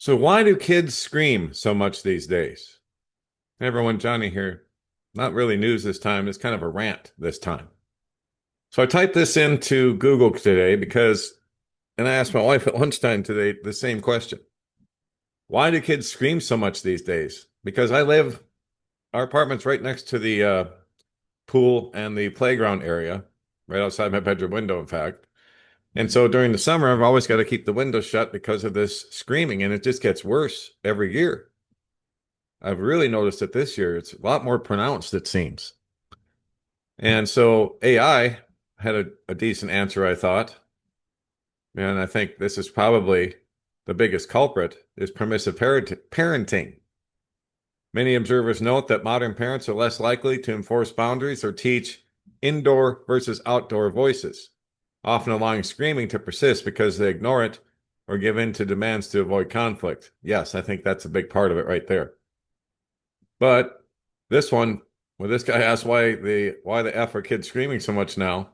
So why do kids scream so much these days? Hey everyone, Johnny here. Not really news this time. It's kind of a rant this time. So I typed this into Google today and I asked my wife at lunchtime today the same question. Why do kids scream so much these days? Because our apartment's right next to the pool and the playground area, right outside my bedroom window, in fact. And so during the summer, I've always got to keep the windows shut because of this screaming, and it just gets worse every year. I've really noticed it this year. It's a lot more pronounced, it seems. And so AI had a decent answer, I thought. And I think this is probably the biggest culprit is permissive parenting. Many observers note that modern parents are less likely to enforce boundaries or teach indoor versus outdoor voices, often allowing screaming to persist because they ignore it or give in to demands to avoid conflict. Yes, I think that's a big part of it right there. But this one, when this guy asks why the F are kids screaming so much now,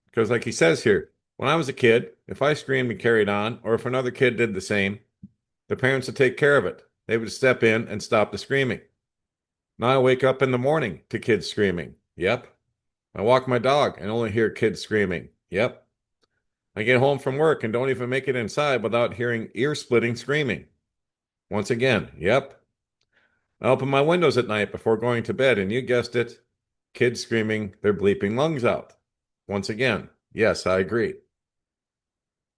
because like he says here, when I was a kid, if I screamed and carried on, or if another kid did the same, the parents would take care of it. They would step in and stop the screaming. Now I wake up in the morning to kids screaming. Yep. I walk my dog and only hear kids screaming. Yep. I get home from work and don't even make it inside without hearing ear-splitting screaming. Once again, yep. I open my windows at night before going to bed, and you guessed it, kids screaming their bleeping lungs out. Once again, yes, I agree.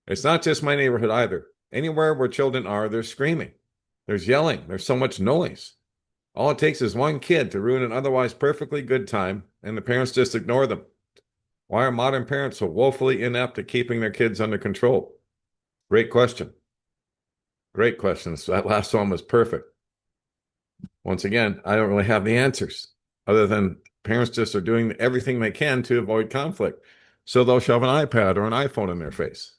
It's not just my neighborhood either. Anywhere where children are, there's screaming, there's yelling, there's so much noise. All it takes is one kid to ruin an otherwise perfectly good time, and the parents just ignore them. Why are modern parents so woefully inept at keeping their kids under control? Great question. Great question. So that last one was perfect. Once again, I don't really have the answers other than parents just are doing everything they can to avoid conflict. So they'll shove an iPad or an iPhone in their face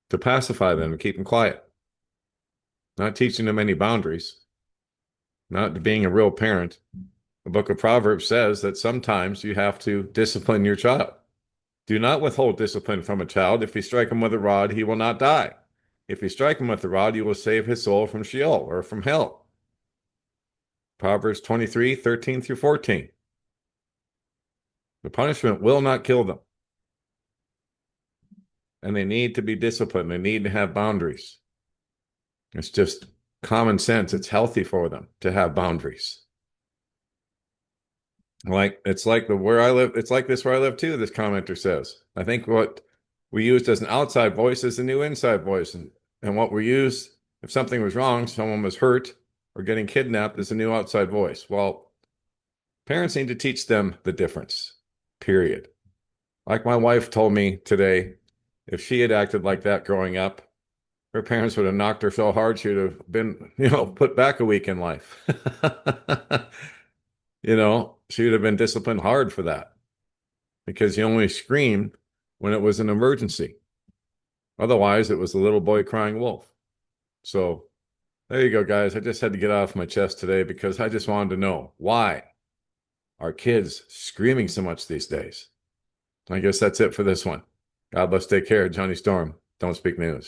to pacify them and keep them quiet, not teaching them any boundaries, not being a real parent. The book of Proverbs says that sometimes you have to discipline your child. Do not withhold discipline from a child. If you strike him with a rod, he will not die. If you strike him with a rod, you will save his soul from Sheol or from hell. Proverbs 23, 13 through 14. The punishment will not kill them. And they need to be disciplined. They need to have boundaries. It's just common sense. It's healthy for them to have boundaries. It's like where I live, it's like this where I live too, this commenter says. I think what we used as an outside voice is the new inside voice. And what we use, if something was wrong, someone was hurt or getting kidnapped, is a new outside voice. Well, parents need to teach them the difference, period. Like my wife told me today, if she had acted like that growing up, her parents would have knocked her so hard she'd have been, put back a week in life. She would have been disciplined hard for that because you only screamed when it was an emergency. Otherwise, it was the little boy crying wolf. So there you go, guys. I just had to get off my chest today because I just wanted to know why are kids screaming so much these days? I guess that's it for this one. God bless. Take care. Johnny Storm. Don't speak news.